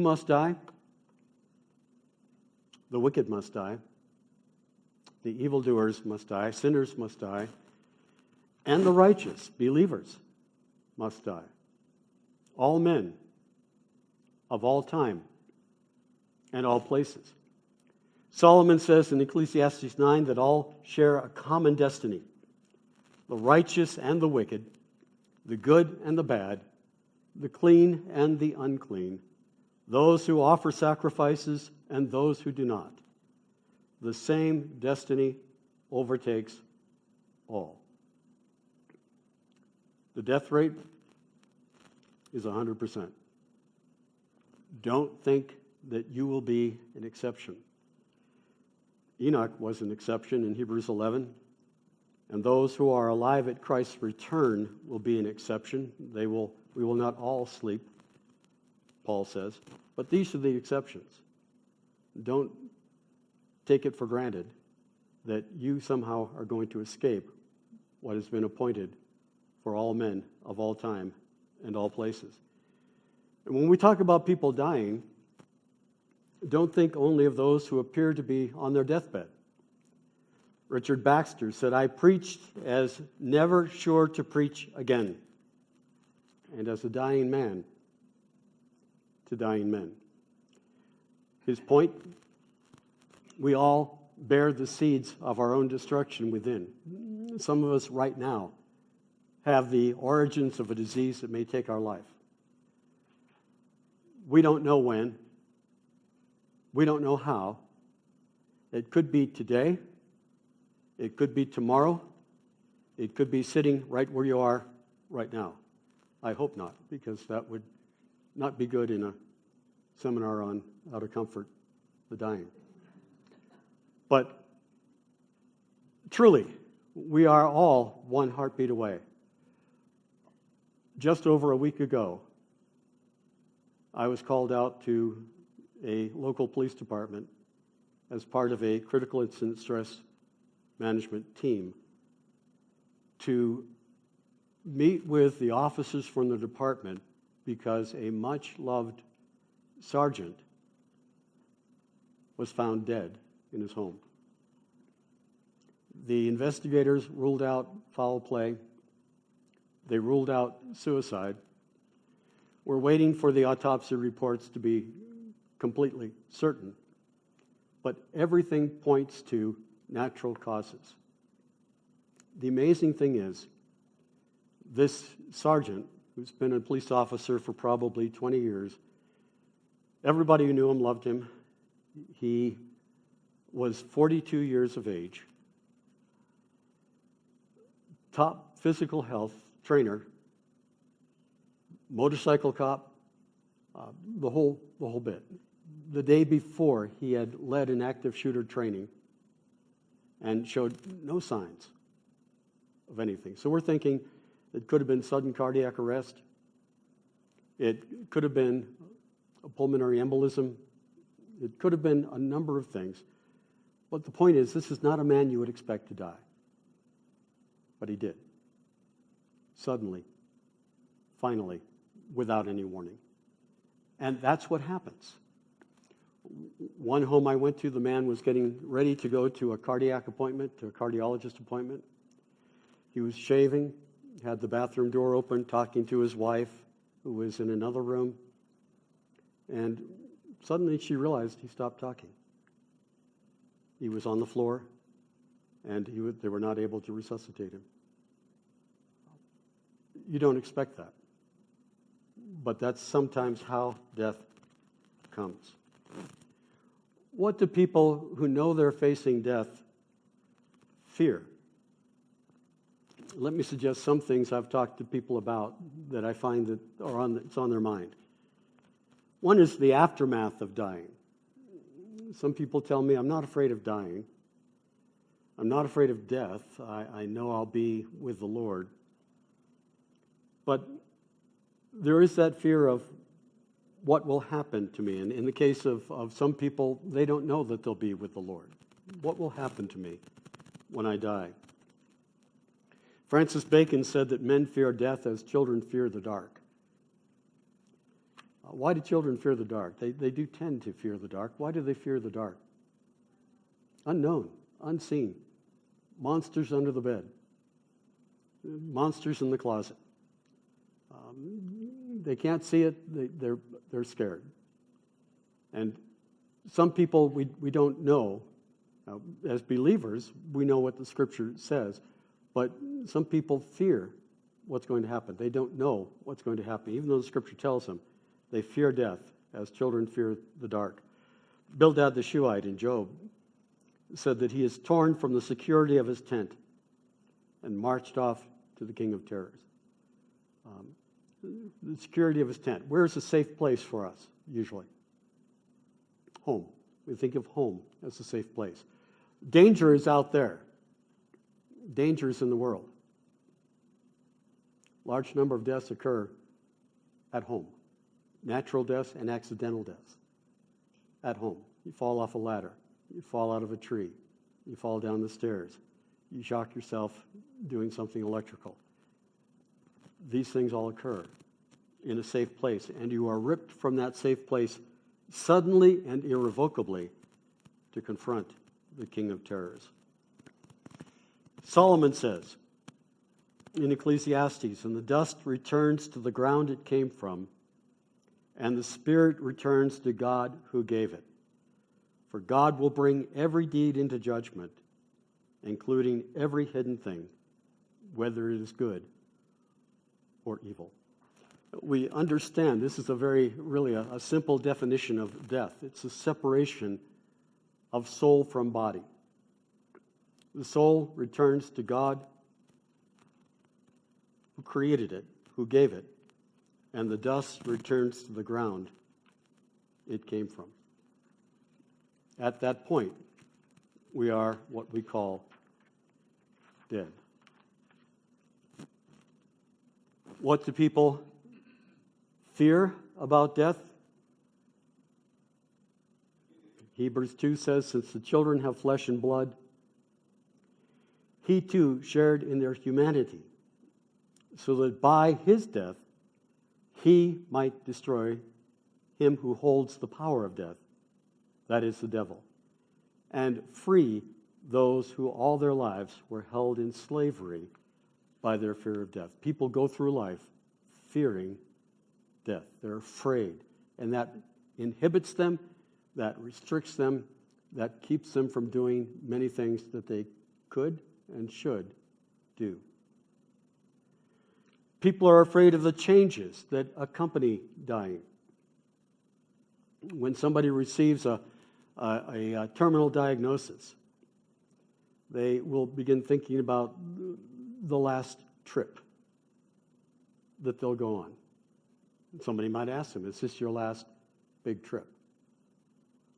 Who must die? The wicked must die. The evildoers must die. Sinners must die. And the righteous, believers, must die. All men of all time and all places. Solomon says in Ecclesiastes 9 that all share a common destiny. The righteous and the wicked, the good and the bad, the clean and the unclean, those who offer sacrifices and those who do not. The same destiny overtakes all. The death rate is 100%. Don't think that you will be an exception. Enoch was an exception in Hebrews 11, and those who are alive at Christ's return will be an exception. We will not all sleep, Paul says, but these are the exceptions. Don't take it for granted that you somehow are going to escape what has been appointed for all men of all time and all places. And when we talk about people dying, don't think only of those who appear to be on their deathbed. Richard Baxter said, "I preached as never sure to preach again, and as a dying man to dying men." His point, we all bear the seeds of our own destruction within. Some of us right now have the origins of a disease that may take our life. We don't know when. We don't know how. It could be today. It could be tomorrow. It could be sitting right where you are right now. I hope not, because that would not be good in a seminar on how to comfort the dying. But truly, we are all one heartbeat away. Just over a week ago, I was called out to a local police department as part of a critical incident stress management team to meet with the officers from the department because a much-loved sergeant was found dead in his home. The investigators ruled out foul play. They ruled out suicide. We're waiting for the autopsy reports to be completely certain. But everything points to natural causes. The amazing thing is, this sergeant, who's been a police officer for probably 20 years, everybody who knew him loved him. He was 42 years of age, top physical health trainer, motorcycle cop, the whole bit. The day before, he had led an active shooter training and showed no signs of anything. So we're thinking it could have been sudden cardiac arrest. It could have been a pulmonary embolism. It could have been a number of things. But the point is, this is not a man you would expect to die. But he did. Suddenly, finally, without any warning. And that's what happens. One home I went to, the man was getting ready to go to a cardiac appointment, to a cardiologist appointment. He was shaving, had the bathroom door open, talking to his wife, who was in another room. And suddenly she realized he stopped talking. He was on the floor, and they were not able to resuscitate him. You don't expect that. But that's sometimes how death comes. What do people who know they're facing death fear? Let me suggest some things I've talked to people about that I find that it's on their mind. One is the aftermath of dying. Some people tell me, I'm not afraid of dying. I'm not afraid of death. I know I'll be with the Lord. But there is that fear of what will happen to me. And in the case of some people, they don't know that they'll be with the Lord. What will happen to me when I die? Francis Bacon said that men fear death as children fear the dark. Why do children fear the dark? They do tend to fear the dark. Why do they fear the dark? Unknown, unseen, monsters under the bed, monsters in the closet. They can't see it. They're scared. And some people we don't know. As believers, we know what the Scripture says, but some people fear what's going to happen. They don't know what's going to happen, even though the Scripture tells them. They fear death, as children fear the dark. Bildad the Shuhite in Job said that he is torn from the security of his tent and marched off to the king of terrors. The security of his tent. Where's a safe place for us, usually? Home. We think of home as a safe place. Danger is out there. Danger is in the world. Large number of deaths occur at home. Natural deaths and accidental deaths. At home. You fall off a ladder. You fall out of a tree. You fall down the stairs. You shock yourself doing something electrical. These things all occur in a safe place, and you are ripped from that safe place suddenly and irrevocably to confront the king of terrors. Solomon says in Ecclesiastes, "And the dust returns to the ground it came from, and the spirit returns to God who gave it. For God will bring every deed into judgment, including every hidden thing, whether it is good or evil." We understand this is really a simple definition of death. It's a separation of soul from body. The soul returns to God who created it, who gave it, and the dust returns to the ground it came from. At that point, we are what we call dead. What do people fear about death? Hebrews 2 says, "Since the children have flesh and blood, he too shared in their humanity, so that by his death he might destroy him who holds the power of death, that is the devil, and free those who all their lives were held in slavery by their fear of death." People go through life fearing death. They're afraid, and that inhibits them, that restricts them, that keeps them from doing many things that they could and should do. People are afraid of the changes that accompany dying. When somebody receives a terminal diagnosis, they will begin thinking about the last trip that they'll go on. Somebody might ask them, "Is this your last big trip?"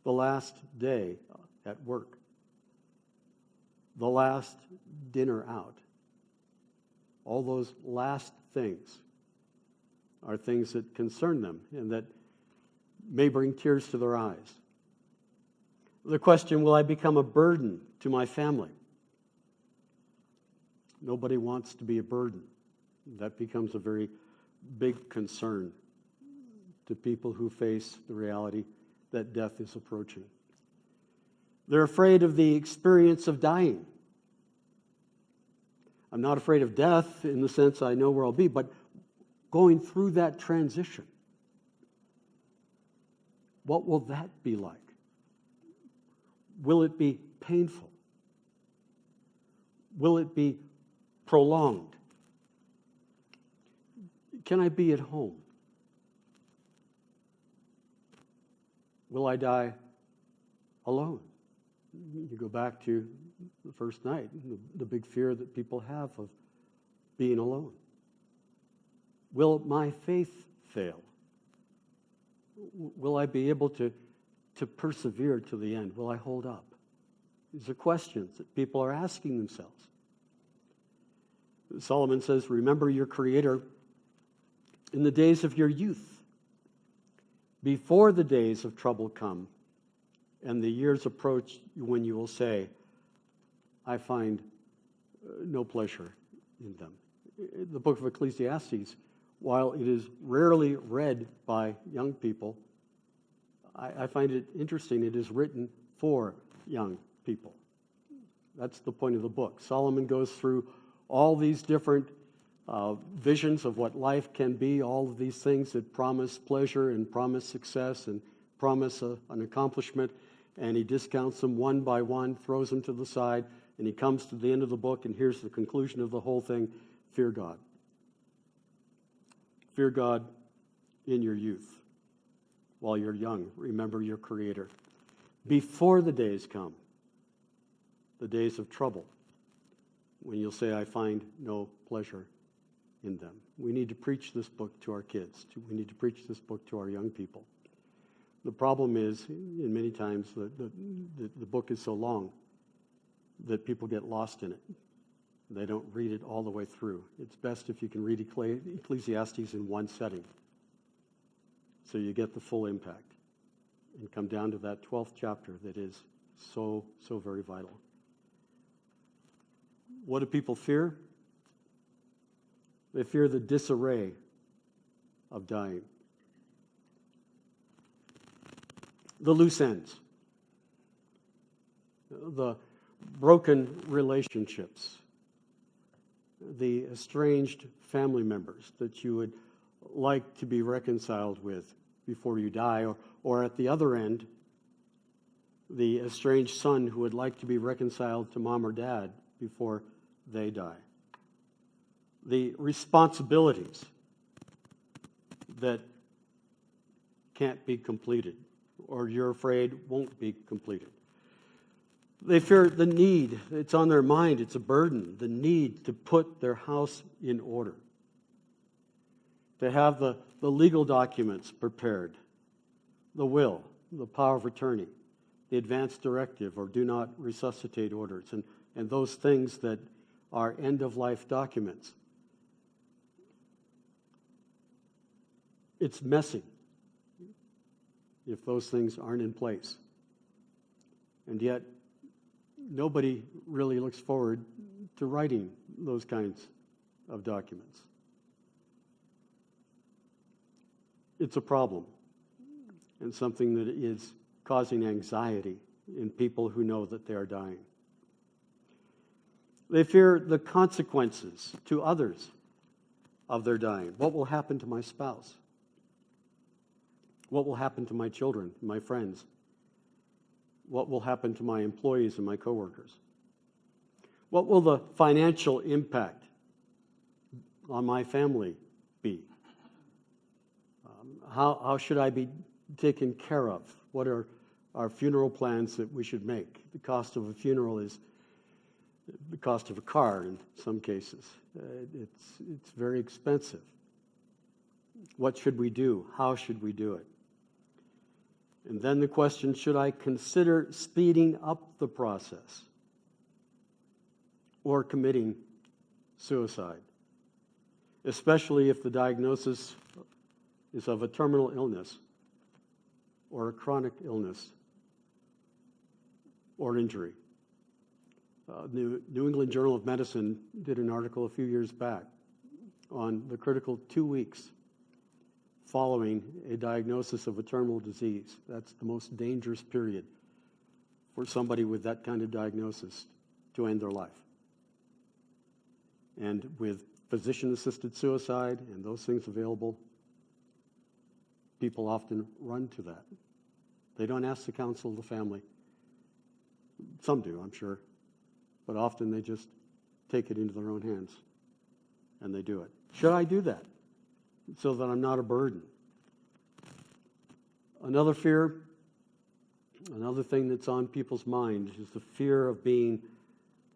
The last day at work. The last dinner out. All those last things are things that concern them and that may bring tears to their eyes. The question, will I become a burden to my family? Nobody wants to be a burden. That becomes a very big concern to people who face the reality that death is approaching. They're afraid of the experience of dying. I'm not afraid of death in the sense I know where I'll be, but going through that transition. What will that be like? Will it be painful? Will it be prolonged? Can I be at home? Will I die alone? You go back to the first night, the big fear that people have of being alone. Will my faith fail? Will I be able to persevere to the end? Will I hold up? These are questions that people are asking themselves. Solomon says, "Remember your Creator in the days of your youth, before the days of trouble come, and the years approach when you will say, I find no pleasure in them." The book of Ecclesiastes while it is rarely read by young people, I find it interesting. It is written for young people. That's the point of the book. Solomon goes through all these different visions of what life can be, all of these things that promise pleasure and promise success and promise an accomplishment, and he discounts them one by one, throws them to the side, and he comes to the end of the book, and here's the conclusion of the whole thing: fear God. Fear God in your youth. While you're young, remember your Creator. Before the days come, the days of trouble, when you'll say, I find no pleasure in them. We need to preach this book to our kids. We need to preach this book to our young people. The problem is, in many times, the book is so long that people get lost in it. They don't read it all the way through. It's best if you can read Ecclesiastes in one setting, so you get the full impact and come down to that 12th chapter that is so very vital. What do people fear? They fear the disarray of dying. The loose ends. The broken relationships. The estranged family members that you would like to be reconciled with before you die, or at the other end, the estranged son who would like to be reconciled to mom or dad before they die. The responsibilities that can't be completed, or you're afraid won't be completed. They fear the need. It's on their mind. It's a burden. The need to put their house in order. To have the legal documents prepared. The will, the power of attorney, the advance directive or do not resuscitate orders, and those things that are end-of-life documents. It's messy if those things aren't in place. And yet, nobody really looks forward to writing those kinds of documents. It's a problem and something that is causing anxiety in people who know that they are dying. They fear the consequences to others of their dying. What will happen to my spouse? What will happen to my children, my friends? What will happen to my employees and my coworkers? What will the financial impact on my family be? How should I be taken care of? What are our funeral plans that we should make? The cost of a funeral is the cost of a car in some cases. It's very expensive. What should we do? How should we do it? And then the question, should I consider speeding up the process or committing suicide? Especially if the diagnosis is of a terminal illness or a chronic illness or injury. The New England Journal of Medicine did an article a few years back on the critical 2 weeks following a diagnosis of a terminal disease. That's the most dangerous period for somebody with that kind of diagnosis to end their life. And with physician-assisted suicide and those things available, people often run to that. They don't ask the counsel of the family. Some do, I'm sure. But often they just take it into their own hands and they do it. Should I do that so that I'm not a burden? Another fear, another thing that's on people's minds is the fear of being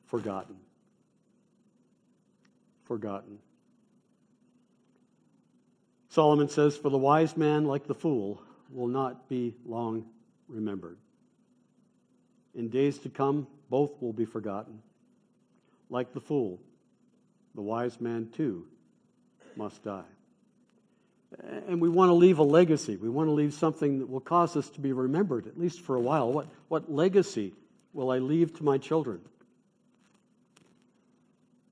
forgotten. Forgotten. Solomon says, for the wise man, like the fool, will not be long remembered. In days to come, both will be forgotten. Like the fool, the wise man too must die. And we want to leave a legacy. We want to leave something that will cause us to be remembered, at least for a while. What legacy will I leave to my children?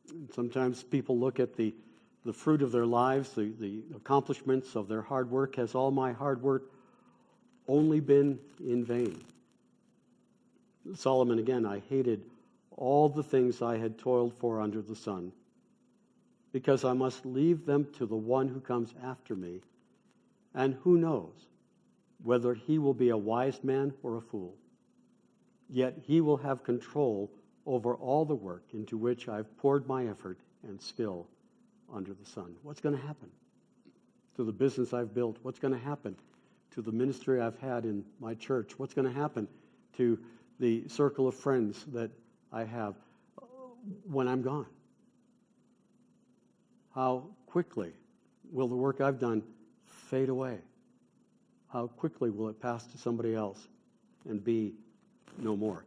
And sometimes people look at the the fruit of their lives, the accomplishments of their hard work? Has all my hard work only been in vain? Solomon again, I hated all the things I had toiled for under the sun, because I must leave them to the one who comes after me, and who knows whether he will be a wise man or a fool. Yet he will have control over all the work into which I've poured my effort and skill under the sun. What's going to happen to the business I've built? What's going to happen to the ministry I've had in my church? What's going to happen to the circle of friends that I have when I'm gone? How quickly will the work I've done fade away? How quickly will it pass to somebody else and be no more?